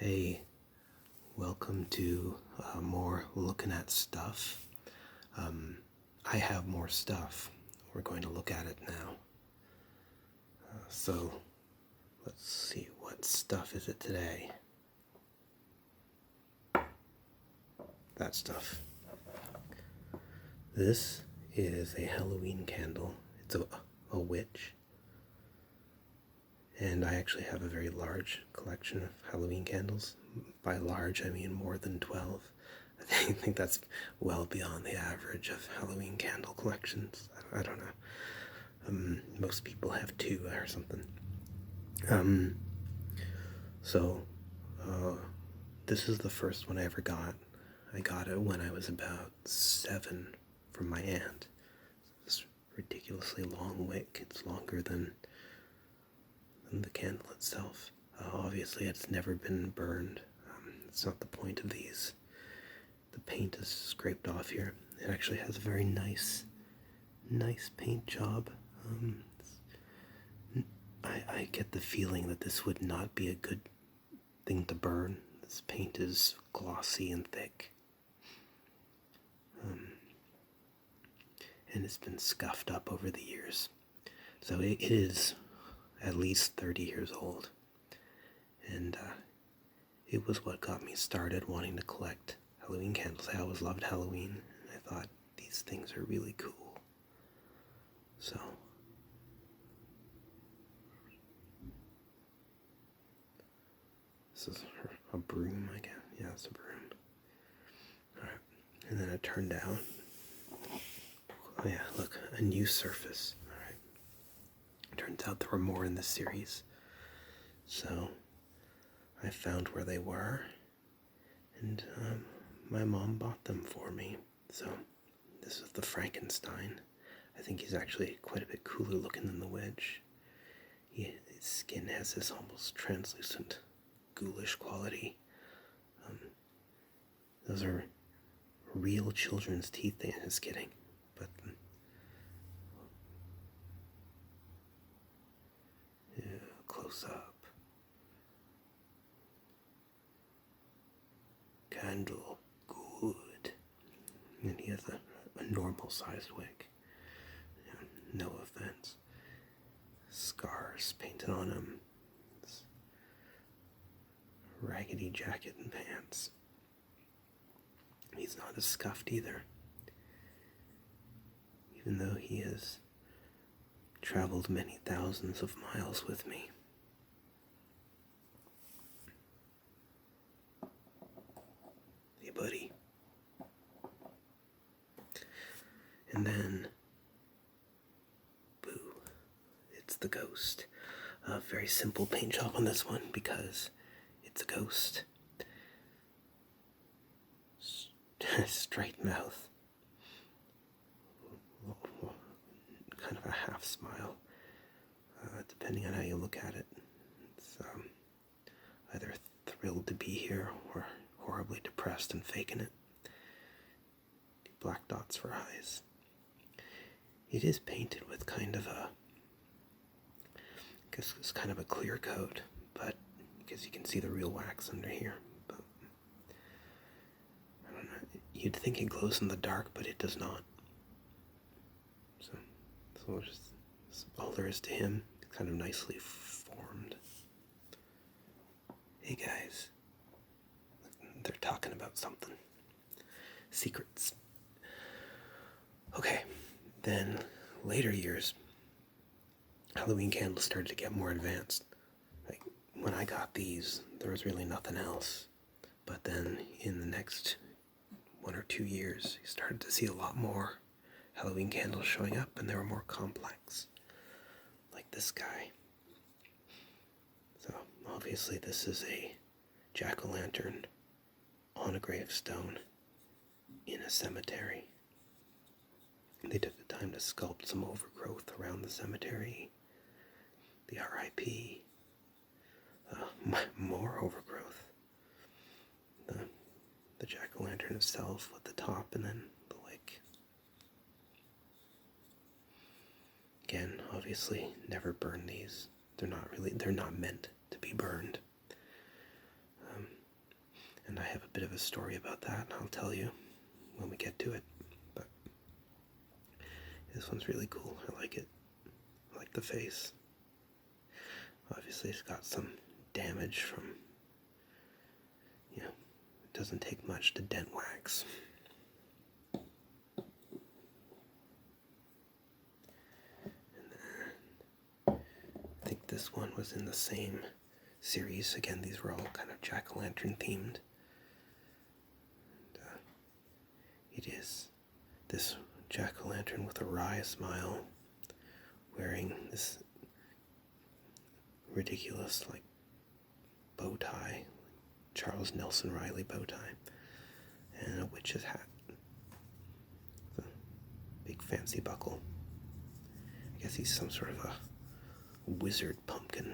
Hey, welcome to more looking at stuff. I have more stuff. We're going to look at it now. So, let's see, what stuff is it today? That stuff. This is a Halloween candle. It's a witch. And I actually have a very large collection of Halloween candles. By large, I mean more than 12. I think that's well beyond the average of Halloween candle collections. I don't know. Most people have 2 or something. This is the first one I ever got. I got it when I was about 7 from my aunt. This ridiculously long wick. It's longer than the candle itself. Obviously, it's never been burned. It's not the point of these. The paint is scraped off here. It actually has a very nice paint job. I get the feeling that this would not be a good thing to burn. This paint is glossy and thick. And it's been scuffed up over the years. So it is at least 30 years old. And it was what got me started wanting to collect Halloween candles. I always loved Halloween, and I thought these things are really cool. So, this is a broom, I guess. Yeah, it's a broom. Alright, and then it turned out, oh yeah, look, a new surface. Alright, turns out there were more in this series. So, I found where they were, and my mom bought them for me. So, this is the Frankenstein. I think he's actually quite a bit cooler looking than the witch. His skin has this almost translucent, ghoulish quality. Those are real children's teeth. Just kidding, but close up. Candle, good. And he has a normal sized wig. No offense. Scars painted on him. Raggedy jacket and pants. He's not as scuffed either. Even though he has traveled many thousands of miles with me. Hey, buddy. And then, boo, it's the ghost. A very simple paint job on this one because it's a ghost. Straight mouth. Kind of a half smile. Depending on how you look at it. It's either thrilled to be here or horribly depressed and faking it. Black dots for eyes. It is painted with kind of a, I guess it's kind of a clear coat, but because you can see the real wax under here. But I don't know. You'd think it glows in the dark, but it does not. So that's all there is to him. Kind of nicely formed. Hey guys, they're talking about something. Secrets. Okay, then later years, Halloween candles started to get more advanced. Like when I got these, there was really nothing else. But then in the next 1 or 2 years, you started to see a lot more Halloween candles showing up, and they were more complex. Like this guy. So obviously this is a jack-o'-lantern on a gravestone in a cemetery. They took the time to sculpt some overgrowth around the cemetery. The RIP. More overgrowth. The jack-o'-lantern itself with the top and then the wick. Again, obviously, never burn these. They're not meant to be burned. have a bit of a story about that, and I'll tell you when we get to it. But this one's really cool. I like it. I like the face. Obviously, it's got some damage from, it doesn't take much to dent wax. And then, I think this one was in the same series. Again, these were all kind of jack-o'-lantern themed. And, it is this jack-o'-lantern with a wry smile, wearing this ridiculous, like, bow tie, Charles Nelson Riley bow tie, and a witch's hat, the big fancy buckle. I guess he's some sort of a wizard pumpkin.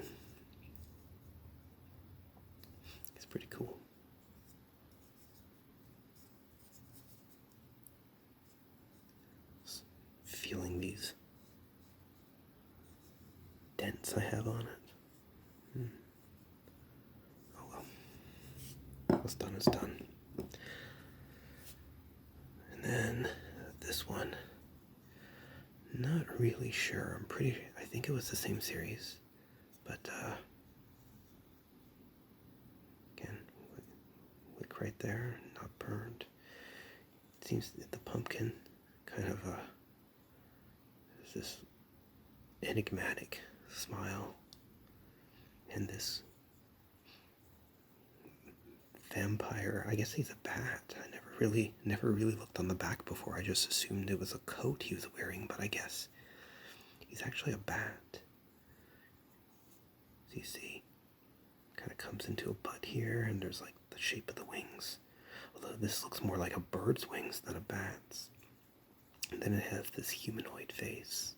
It's pretty cool. Just feeling these dents I have on it. Oh well. What's done is done. And then this one, not really sure. I think it was the same series, but again, wick right there, not burned. It seems that the pumpkin kind of has this enigmatic smile, and this vampire, I guess he's a bat. I never really looked on the back before. I just assumed it was a coat he was wearing, but I guess he's actually a bat. So you see, kind of comes into a butt here, and there's like the shape of the wings. Although this looks more like a bird's wings than a bat's. And then it has this humanoid face.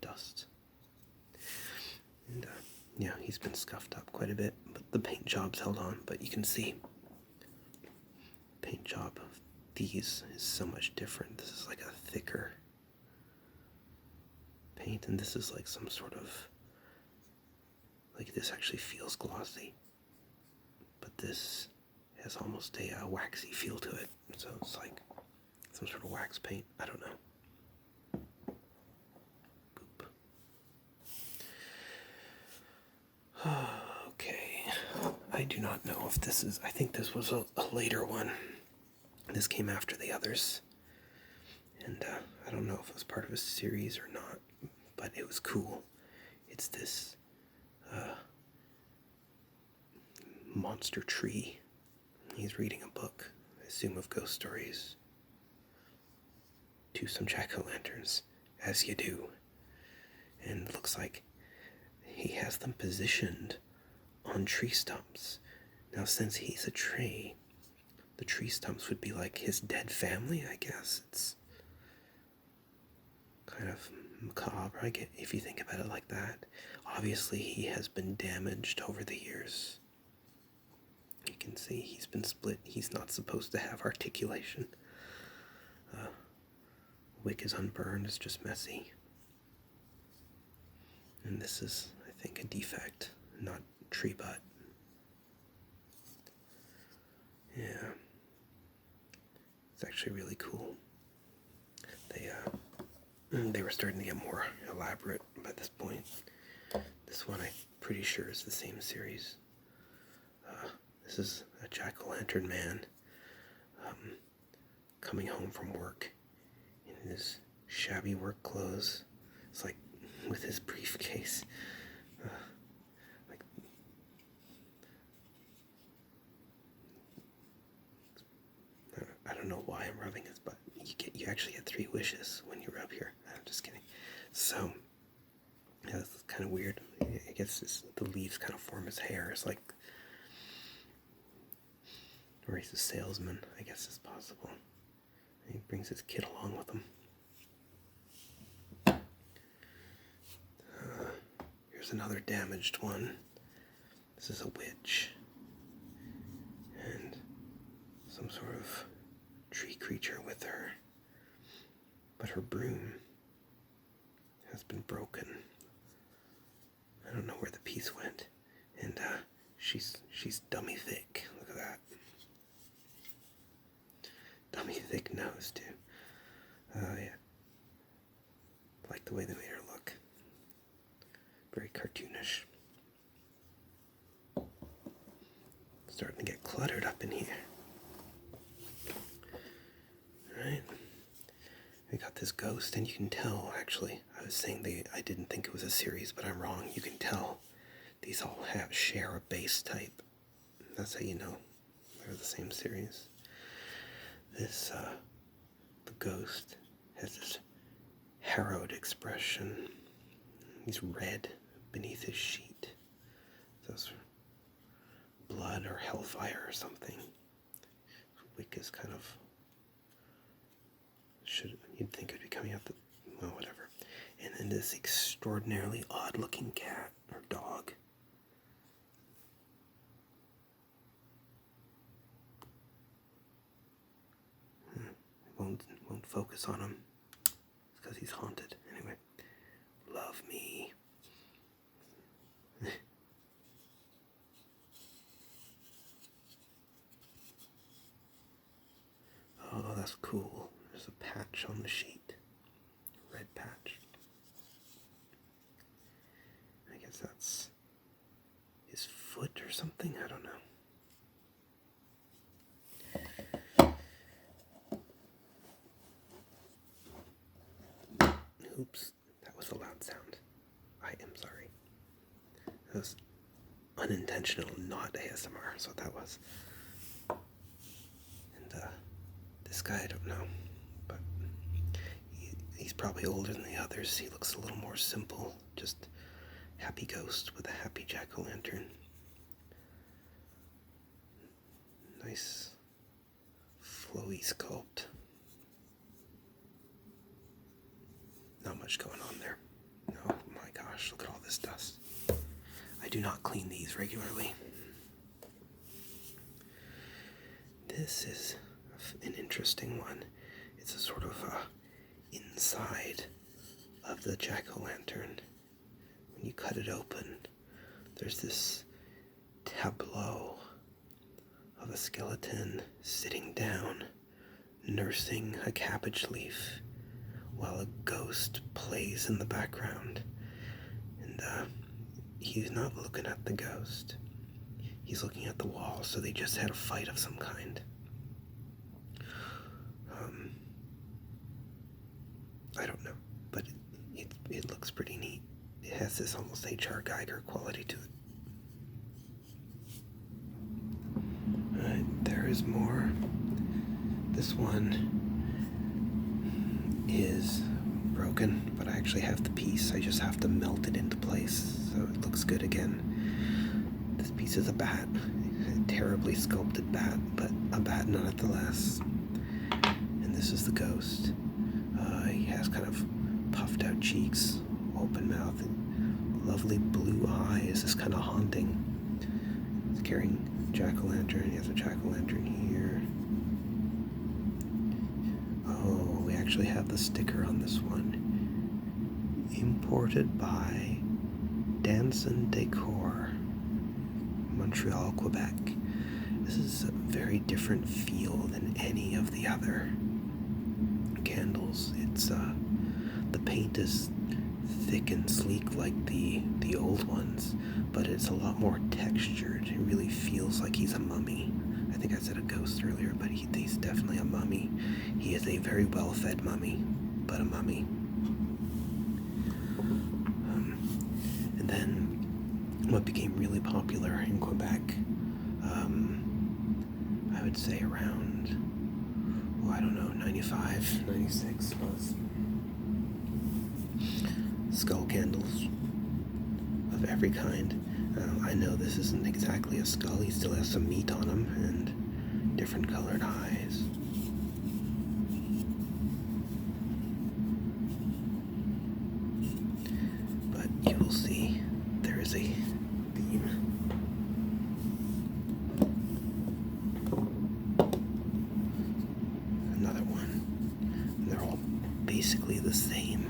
Dust. And yeah, he's been scuffed up quite a bit, but the paint job's held on. But you can see the paint job of these is so much different. This is like a thicker paint, and this is like some sort of, like, this actually feels glossy, but this has almost a waxy feel to it. So it's like some sort of wax paint. I don't know. Okay, I do not know if this is, I think this was a later one. This came after the others, and I don't know if it was part of a series or not, but it was cool. It's this monster tree. He's reading a book, I assume of ghost stories, to some jack-o'-lanterns, as you do, and it looks like he has them positioned on tree stumps. Now, since he's a tree, the tree stumps would be like his dead family, I guess. It's kind of macabre, I get, if you think about it like that. Obviously, he has been damaged over the years. You can see he's been split. He's not supposed to have articulation. Wick is unburned. It's just messy. And this is, I think, a defect, not tree butt. Yeah. It's actually really cool. They were starting to get more elaborate by this point. This one, I'm pretty sure, is the same series. This is a jack-o'-lantern man coming home from work in his shabby work clothes. It's like with his briefcase. I don't know why I'm rubbing his butt. You actually get 3 wishes when you rub here. I'm just kidding. So, yeah, this is kind of weird. I guess the leaves kind of form his hair. It's like, or he's a salesman, I guess it's possible. And he brings his kid along with him. Here's another damaged one. This is a witch. And some sort of tree creature with her. But her broom has been broken. I don't know where the piece went. And She's dummy thick. Look at that. Dummy thick nose, too. Oh, yeah. Like the way they made her look. Very cartoonish. Starting to get cluttered up in here. Alright. We got this ghost, and you can tell, actually, I was saying I didn't think it was a series, but I'm wrong. You can tell these all share a base type. That's how you know they're the same series. This, the ghost has this harrowed expression. He's red beneath his sheet. Those blood or hellfire or something. Wick is kind of... You'd think it would be coming out well, whatever. And then this extraordinarily odd-looking cat or dog. Won't focus on him. It's because he's haunted. Anyway, love me. Oh, that's cool. There's a patch on the sheet. Red patch. I guess that's his foot or something? I don't know. Oops, that was a loud sound. I am sorry. That was unintentional, not ASMR, so that was. And this guy, I don't know, but he's probably older than the others. He looks a little more simple, just happy ghost with a happy jack-o'-lantern. Nice flowy sculpt. Not much going on there. Oh my gosh, look at all this dust. I do not clean these regularly. This is an interesting one. It's a sort of inside of the jack-o'-lantern. When you cut it open, there's this tableau of a skeleton sitting down, nursing a cabbage leaf, while a ghost plays in the background. And he's not looking at the ghost. He's looking at the wall, so they just had a fight of some kind. I don't know, but it looks pretty neat. It has this almost H.R. Geiger quality to it. Alright, there is more. This one is broken, but I actually have the piece. I just have to melt it into place so it looks good again. This piece is a bat, a terribly sculpted bat, but a bat nonetheless. And this is the ghost. He has kind of puffed out cheeks, open mouth, and lovely blue eyes. It's kind of haunting. He's carrying jack-o'-lantern. He has a jack-o'-lantern here. Oh, we actually have the sticker on this one. Imported by Danson Decor, Montreal, Quebec. This is a very different feel than any of the other candles. It's the paint is thick and sleek like the old ones, but it's a lot more textured. It really feels like he's a mummy. I think I said a ghost earlier, but he's definitely a mummy. He is a very well-fed mummy, but a mummy. And then what became really popular in Quebec, I would say around, I don't know, 95, 96 was skull candles of every kind. I know this isn't exactly a skull. He still has some meat on him and different colored eyes. But you will see there is a theme. Another one. And they're all basically the same.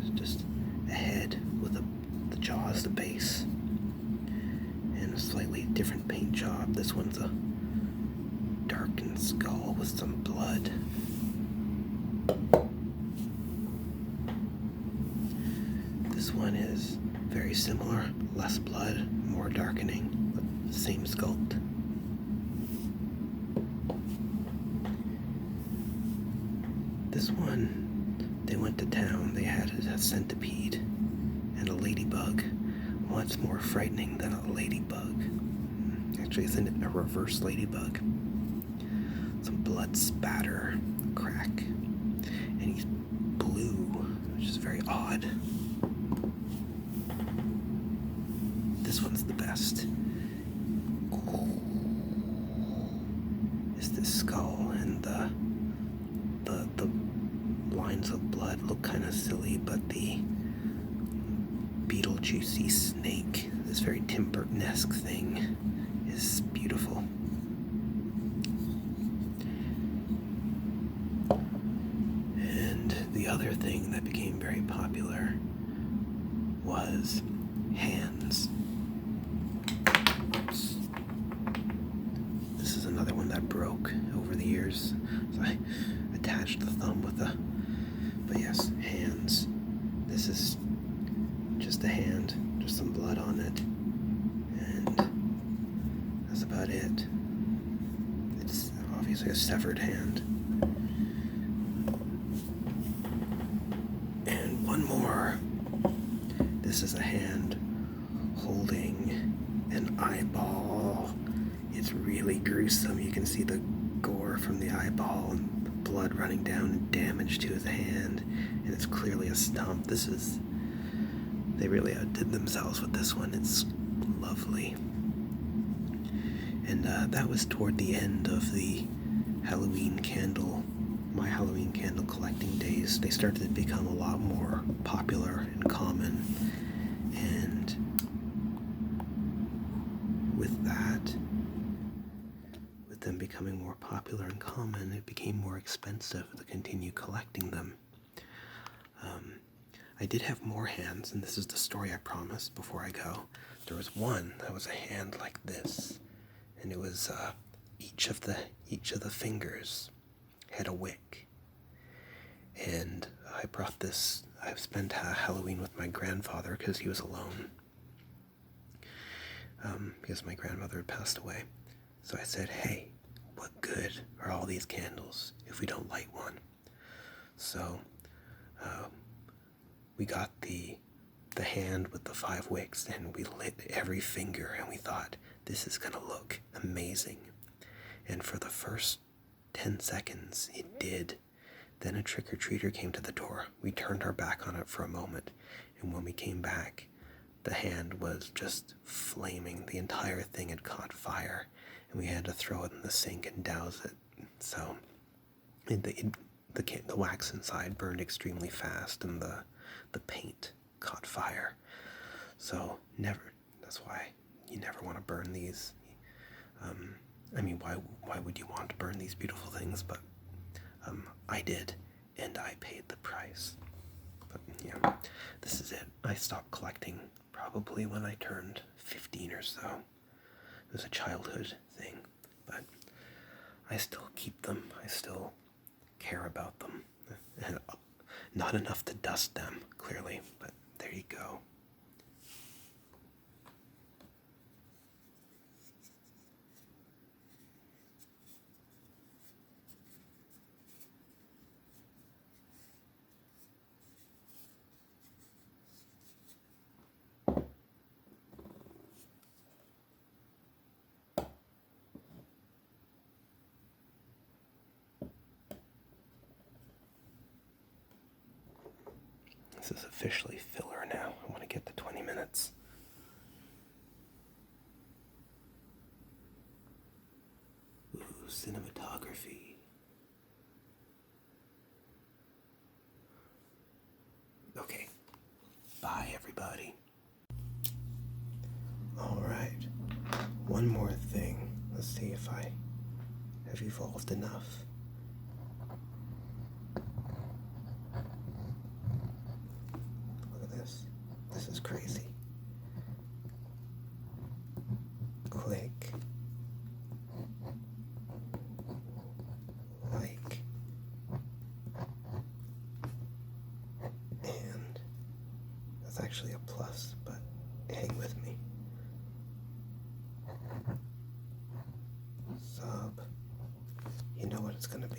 It's just a head with the jaws, the base, and a different paint job. This one's a darkened skull with some blood. This one is very similar, less blood, more darkening, but same sculpt. This one, they went to town. They had a centipede and a ladybug. What's more frightening than a ladybug? Actually, it's a reverse ladybug. Some blood spatter, crack, and he's blue, which is very odd. This one's the best. Is this skull, and the lines of blood look kind of silly, but the Beetlejuicy snake, this very Tim Burton-esque thing, is beautiful. And the other thing that became very popular was hands. Oops. This is another one that broke over the years, so I attached the thumb with a, but yes, hands. This is just a hand, just some blood on it, and that's about it. It's obviously a severed hand. And one more. This is a hand holding an eyeball. It's really gruesome. You can see the gore from the eyeball and blood running down and damage to his hand, and it's clearly a stump. They really outdid themselves with this one. It's lovely. And that was toward the end of the my Halloween candle collecting days. They started to become a lot more popular and common, and with them becoming more popular and common, it became more expensive to continue collecting them. I did have more hands, and this is the story I promised before I go. There was one that was a hand like this, and it was each of the fingers had a wick. And I spent Halloween with my grandfather because he was alone, because my grandmother had passed away. So I said, hey, what good are all these candles if we don't light one? So we got the hand with the 5 wicks, and we lit every finger, and we thought, this is gonna look amazing. And for the first 10 seconds, it did. Then a trick-or-treater came to the door. We turned our back on it for a moment, and when we came back, the hand was just flaming. The entire thing had caught fire, and we had to throw it in the sink and douse it. So the wax inside burned extremely fast, and the paint caught fire. So that's why you never want to burn these. Why would you want to burn these beautiful things? But I did, and I paid the price. But yeah, this is it. I stopped collecting probably when I turned 15 or so. It was a childhood thing, but I still keep them. I still care about them. And not enough to dust them, clearly, but there you go. This is officially filler now. I want to get to 20 minutes. Ooh, cinematography. Okay. Bye, everybody. Alright. One more thing. Let's see if I have evolved enough. This is crazy. Click. actually a plus, but hang with me. Sub, you know what it's going to be.